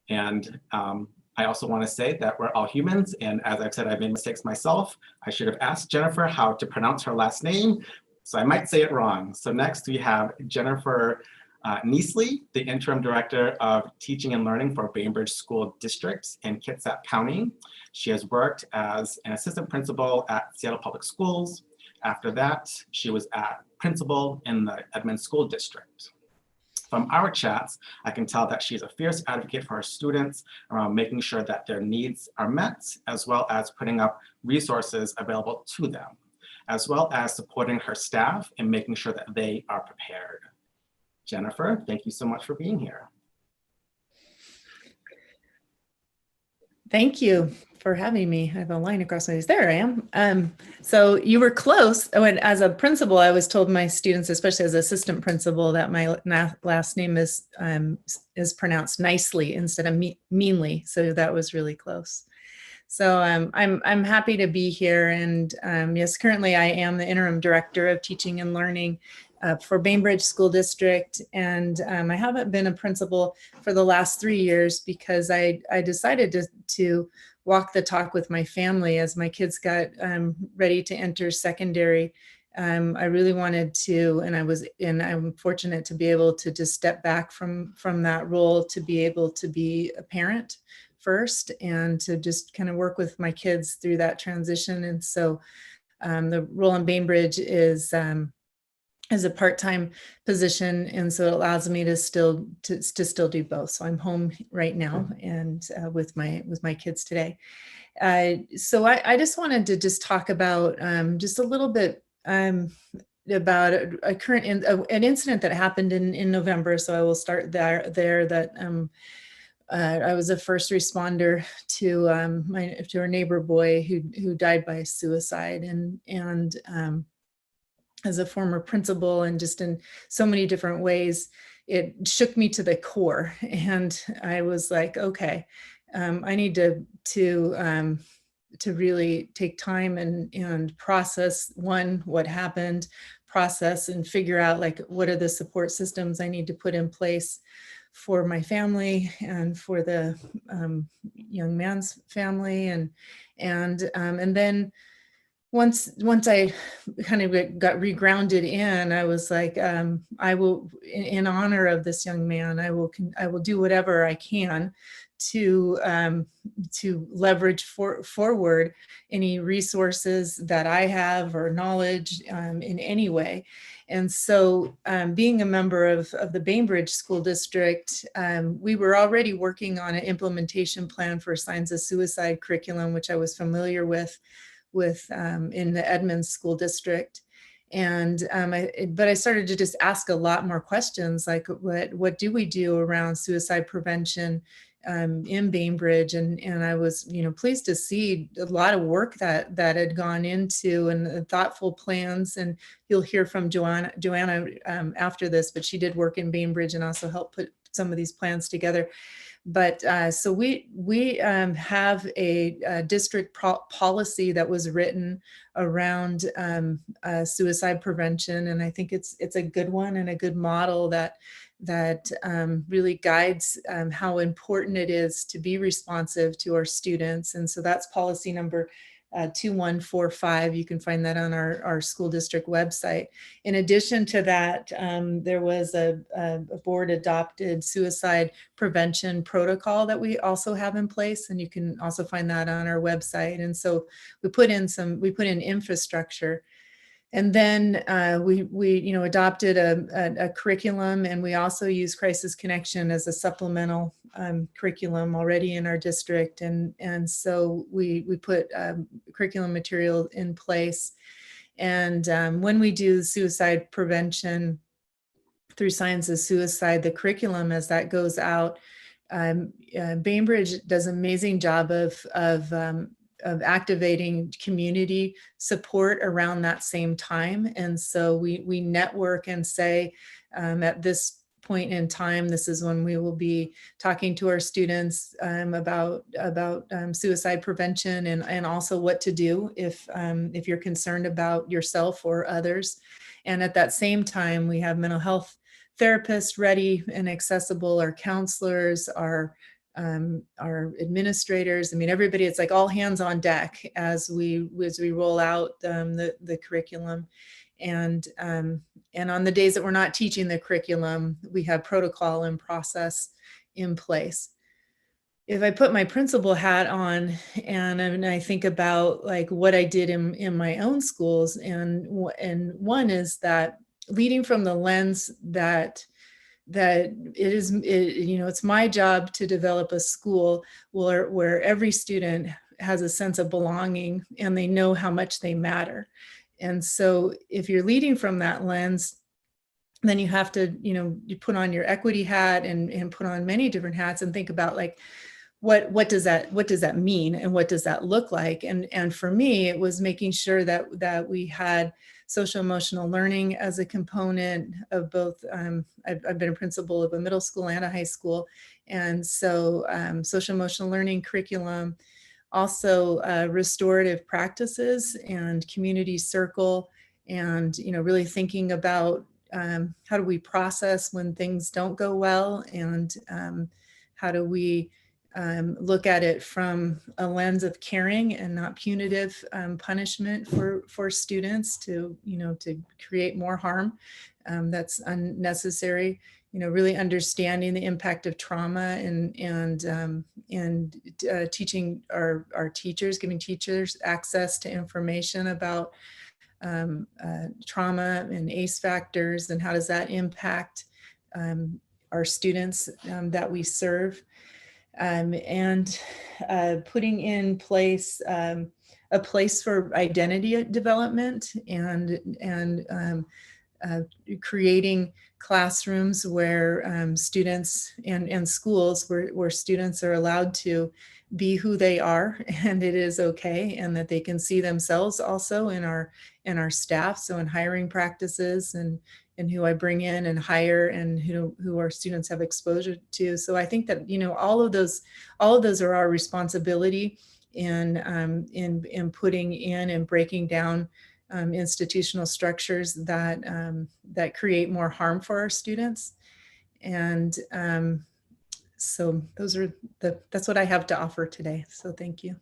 And I also want to say that we're all humans, and as I've said, I've made mistakes myself. I should have asked Jennifer how to pronounce her last name, so I might say it wrong. So next we have Jennifer Kniseley, the Interim Director of Teaching and Learning for Bainbridge School District in Kitsap County. She has worked as an assistant principal at Seattle Public Schools. After that, she was at principal in the Edmonds School District. From our chats, I can tell that she's a fierce advocate for her students around making sure that their needs are met, as well as putting up resources available to them, as well as supporting her staff and making sure that they are prepared. Jennifer, thank you so much for being here. Thank you for having me. I have a line across my face. There I am. So you were close. When, as a principal, I was told my students, especially as assistant principal, that my last name is pronounced nicely instead of meanly. So that was really close. So I'm happy to be here. And yes, currently I am the interim director of teaching and learning for Bainbridge School District. And I haven't been a principal for the last 3 years because I decided to walk the talk with my family as my kids got ready to enter secondary. I really wanted to, and I'm fortunate to be able to just step back from that role to be able to be a parent first and to just kind of work with my kids through that transition. And so the role in Bainbridge is a part-time position, and so it allows me to still do both. So I'm home right now and with my kids today. So I just wanted to just talk about just a little bit about an incident that happened in November. So I will start there that I was a first responder to a neighbor boy who died by suicide, and as a former principal and just in so many different ways, it shook me to the core. And I was like, okay, I need to really take time and process what happened, process and figure out like, what are the support systems I need to put in place for my family and for the young man's family. And then once I kind of got regrounded in, I was like, I will, in honor of this young man, I will do whatever I can to leverage forward any resources that I have or knowledge in any way. And so being a member of the Bainbridge School District, we were already working on an implementation plan for signs of suicide curriculum, which I was familiar with in the Edmonds School District. And but I started to just ask a lot more questions, like what do we do around suicide prevention in Bainbridge? And I was pleased to see a lot of work that had gone into and thoughtful plans. And you'll hear from Joanna after this, but she did work in Bainbridge and also helped put some of these plans together. But so we have a district policy that was written around suicide prevention, and I think it's a good one and a good model that really guides how important it is to be responsive to our students. And so that's policy number 2145. You can find that on our school district website. In addition to that, there was a board adopted suicide prevention protocol that we also have in place, and you can also find that on our website. And so we put in infrastructure. And then we adopted a curriculum, and we also use Crisis Connection as a supplemental curriculum already in our district. And so we put curriculum material in place. And when we do suicide prevention through Signs of Suicide, the curriculum as that goes out, Bainbridge does an amazing job of activating community support around that same time. And so we network and say, at this point in time, this is when we will be talking to our students about suicide prevention and also what to do if you're concerned about yourself or others. And at that same time, we have mental health therapists ready and accessible, our counselors, our our administrators. I mean, everybody, it's like all hands on deck as we roll out the curriculum. And on the days that we're not teaching the curriculum, we have protocol and process in place. If I put my principal hat on and I think about like what I did in my own schools, and one is that leading from the lens that it's my job to develop a school where every student has a sense of belonging and they know how much they matter. And so if you're leading from that lens, then you have to, you put on your equity hat and put on many different hats and think about like, what does that mean and what does that look like? And for me, it was making sure that we had social emotional learning as a component of both. I've been a principal of a middle school and a high school, and so social emotional learning curriculum, also restorative practices and community circle, and really thinking about how do we process when things don't go well, and how do we look at it from a lens of caring and not punitive punishment for students to create more harm that's unnecessary. Really understanding the impact of trauma and teaching our teachers, giving teachers access to information about trauma and ACE factors and how does that impact our students that we serve. And putting in place a place for identity development and creating classrooms where students and schools where students are allowed to be who they are, and it is okay, and that they can see themselves also in our staff. So in hiring practices and who I bring in and hire and who our students have exposure to. So I think that, all of those are our responsibility in putting in and breaking down institutional structures that create more harm for our students. And so that's what I have to offer today. So thank you.